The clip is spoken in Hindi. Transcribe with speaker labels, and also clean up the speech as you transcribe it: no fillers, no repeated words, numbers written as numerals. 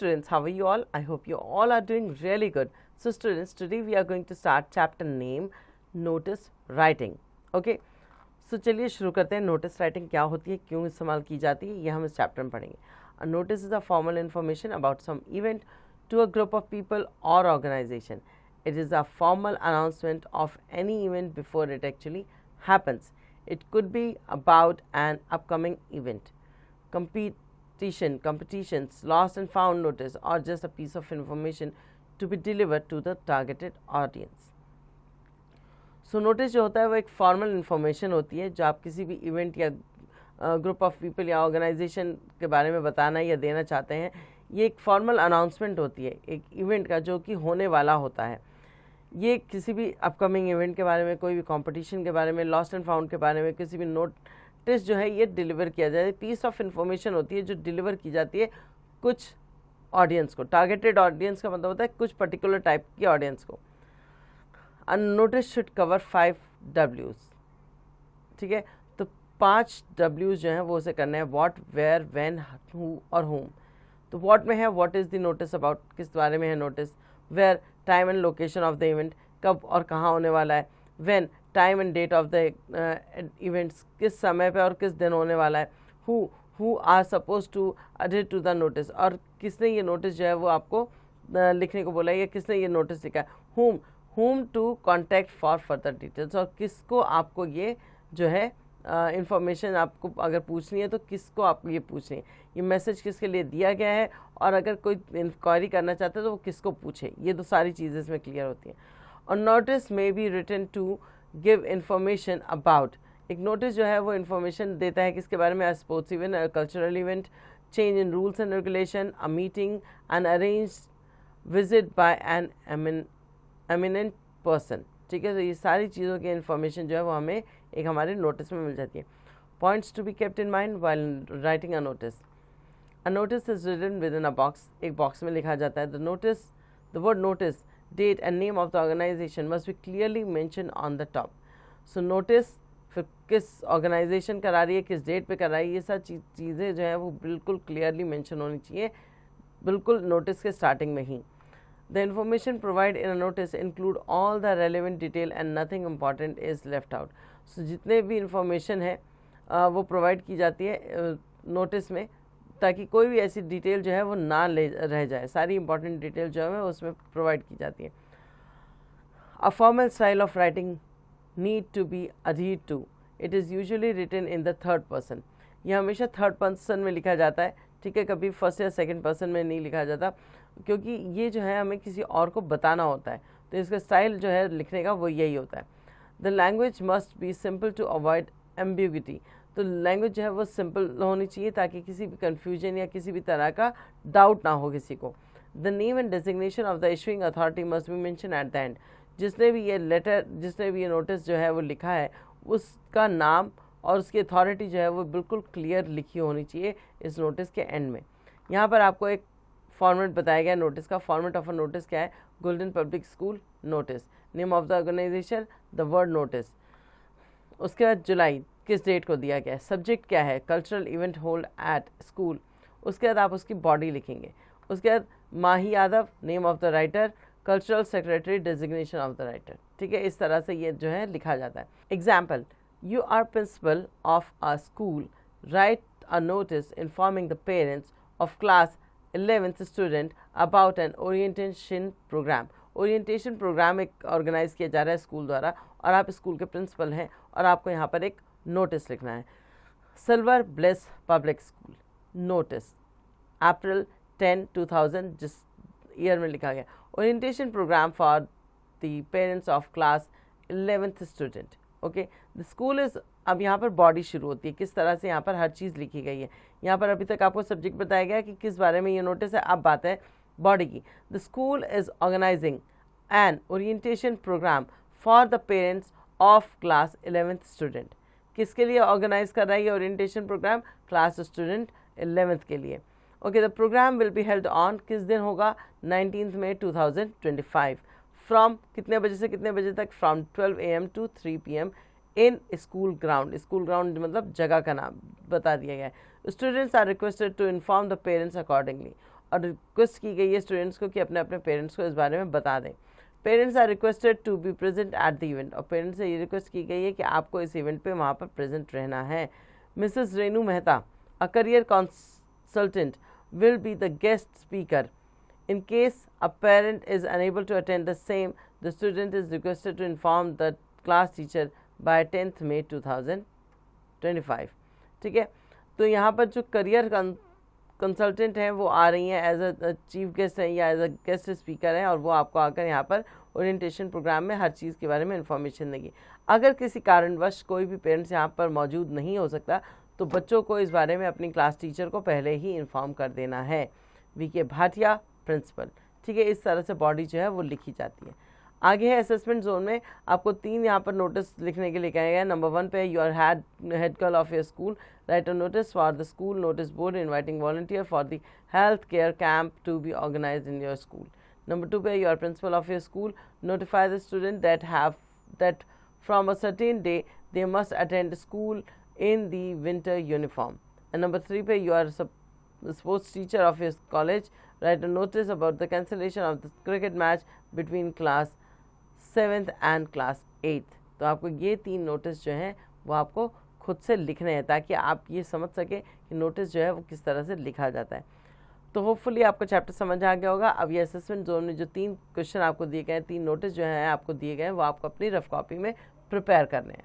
Speaker 1: students, how are you all? I hope you all are doing really good. So students, today we are going to start chapter name notice writing. Okay, so चलिए शुरू करते हैं. नोटिस राइटिंग क्या होती है, क्यों इस्तेमाल की जाती है, ये हम इस चैप्टर में पढ़ेंगे. A notice is a formal information about some event to a group of people or organization. It is a formal announcement of any event before it actually happens. It could be about an upcoming event, competitions, lost and found notice, or just a piece of information to be delivered to the targeted audience. So notice जो होता है वो एक फॉर्मल इन्फॉर्मेशन होती है जो आप किसी भी इवेंट या ग्रुप ऑफ पीपल या ऑर्गेनाइजेशन के बारे में बताना या देना चाहते हैं. ये एक फॉर्मल अनाउंसमेंट होती है एक इवेंट का जो कि होने वाला होता है. ये किसी भी अपकमिंग इवेंट के बारे में, कोई भी कंपटीशन के बारे में, लॉस्ट एंड फाउंड के बारे में, किसी भी नोटिस जो है ये डिलीवर किया जाए. पीस ऑफ इन्फॉर्मेशन होती है जो डिलीवर की जाती है कुछ ऑडियंस को. टारगेटेड ऑडियंस का मतलब होता है कुछ पर्टिकुलर टाइप की ऑडियंस को. A notice should cover 5 W's. ठीक है, तो 5 W's जो हैं वो उसे करना है. What, where, when, who और whom. तो what में है what is the notice about, किस बारे में है notice. Where, time and location of the event, कब और कहाँ होने वाला है. When, time and date of the events, किस समय पे और किस दिन होने वाला है. Who are supposed to adhere to the notice, और किसने ये नोटिस जो है वो आपको लिखने को बोला है या किसने ये नोटिस लिखा है. whom to contact for further details, और किसको आपको ये जो है इंफॉर्मेशन आपको अगर पूछनी है तो किसको आपको ये पूछनी है, ये मैसेज किसके लिए दिया गया है, और अगर कोई इंक्वायरी करना चाहता है तो वो किसको पूछे. ये तो सारी चीज़ें इसमें क्लियर होती हैं. और notice may be written to give information about. एक नोटिस जो है वो इन्फॉर्मेशन देता है किसके बारे में. Sports event, cultural event, change in rules and regulation, a meeting, an arrange visit by an eminent person. ठीक है, तो ये सारी चीज़ों की इन्फॉर्मेशन जो है वो हमें एक हमारे नोटिस में मिल जाती है. Points to be kept in mind while writing a notice. A notice is written within a box. एक बॉक्स में लिखा जाता है. The word notice, date and name of the organization must be clearly mention on the top. So notice फिर किस ऑर्गेनाइजेशन करा रही है, किस डेट पे कर रही है, ये सब चीज़ें जो है वो बिल्कुल क्लियरली मेंशन होनी चाहिए बिल्कुल नोटिस के स्टार्टिंग में ही. The information provided in a notice include all the relevant detail and nothing important is left out. So जितने भी इंफॉर्मेशन है वो प्रोवाइड की जाती है नोटिस में ताकि कोई भी ऐसी डिटेल जो है वो ना ले रह जाए. सारी इंपॉर्टेंट डिटेल जो है उसमें प्रोवाइड की जाती है. A formal style of writing need to be adhered to. It is usually written in the third person. ये हमेशा थर्ड पर्सन में लिखा जाता है. ठीक है, कभी फर्स्ट या सेकंड पर्सन में नहीं लिखा जाता क्योंकि ये जो है हमें किसी और को बताना होता है. तो इसका स्टाइल जो है लिखने का वो यही होता है. The language must be simple to avoid ambiguity. तो लैंग्वेज जो है वो सिंपल होनी चाहिए ताकि किसी भी कन्फ्यूजन या किसी भी तरह का डाउट ना हो किसी को. The name and designation of the issuing authority must be mention at the end. जिसने भी ये नोटिस जो है वो लिखा है उसका नाम और उसकी अथॉरिटी जो है वो बिल्कुल क्लियर लिखी होनी चाहिए इस नोटिस के एंड में. यहाँ पर आपको एक फॉर्मेट बताया गया नोटिस का. फॉर्मेट ऑफ अ नोटिस क्या है. Golden public school notice. Name of the organization, the word notice. उसके बाद जुलाई किस डेट को दिया गया है. सब्जेक्ट क्या है. Cultural event hold at school. उसके बाद आप उसकी बॉडी लिखेंगे. उसके बाद Mahi Yadav, name of the writer, cultural secretary, designation of the writer. ठीक है, इस तरह से ये जो है लिखा जाता है. Example, you are principal of a school, write a notice informing the parents of class 11th student about an orientation program. Orientation program एक ऑर्गेनाइज किया जा रहा है स्कूल द्वारा और आप स्कूल के प्रिंसिपल हैं और आपको यहाँ पर एक नोटिस लिखना है. Silver bless public school notice, April 10, 2000 जिस ईयर में लिखा गया. Orientation programme for the parents of class 11th student. Okay, the school is. अब यहाँ पर बॉडी शुरू होती है. किस तरह से यहाँ पर हर चीज़ लिखी गई है. यहाँ पर अभी तक आपको सब्जेक्ट बताया गया कि किस बारे में ये नोटिस है. अब बात है बॉडी की. The school is organizing an orientation programme for the parents of class 11th student. किसके लिए ऑर्गेनाइज कर रहा है ये orientation programme. Class student 11th के लिए. Okay, the program will be held on. किस दिन होगा. 19 मई 2025. फ्रॉम कितने बजे से कितने बजे तक. From 12 AM to 3 PM in school ground. School ground मतलब जगह का नाम बता दिया गया है. Students are requested to inform the parents accordingly. और रिक्वेस्ट की गई है स्टूडेंट्स को कि अपने अपने पेरेंट्स को इस बारे में बता दें। Parents are requested to be present at the event, और पेरेंट्स से ये रिक्वेस्ट की गई है कि आपको इस इवेंट पे वहाँ पर प्रेजेंट रहना है। Mrs Renu Mehta, a career consultant, will be the guest speaker. In case a parent is unable to attend the same, the student is requested to inform the class teacher by 10th May 2025. ठीक है, तो यहाँ पर जो करियर कंसल्टेंट हैं वो आ रही हैं एज अ चीफ गेस्ट हैं या एज अ गेस्ट स्पीकर हैं, और वो आपको आकर यहाँ पर ओरिएंटेशन प्रोग्राम में हर चीज़ के बारे में इंफॉर्मेशन देंगी। अगर किसी कारणवश कोई भी पेरेंट्स यहाँ पर मौजूद नहीं हो सकता तो बच्चों को इस बारे में अपनी क्लास टीचर को पहले ही इन्फॉर्म कर देना है। वी.के. भाटिया, प्रिंसिपल। ठीक है, इस तरह से बॉडी जो है वो लिखी जाती है। आगे है असेसमेंट जोन में आपको 3 यहाँ पर नोटिस लिखने के लिए कहा गया है। नंबर 1 पे your head girl of your school, write a notice for the school notice board inviting volunteer for the health care camp to be organize in your school. Number 2 पे your principal of your school notify the student that from a certain day they must attend school in the winter uniform. And number 3 पे you are the sports teacher of your college, write a notice about the cancellation of the cricket match between class 7th and class 8th. तो आपको ये 3 नोटिस जो हैं वो आपको खुद से लिखने हैं ताकि आप ये समझ सकें कि नोटिस जो है वो किस तरह से लिखा जाता है। तो होपफुली आपको चैप्टर समझ आ गया होगा। अब ये असेसमेंट जोन में जो 3 क्वेश्चन आपको दिए गए हैं, 3 नोटिस जो हैं आपको दिए गए हैं, वो आपको अपनी रफ कॉपी में प्रिपेयर करने हैं।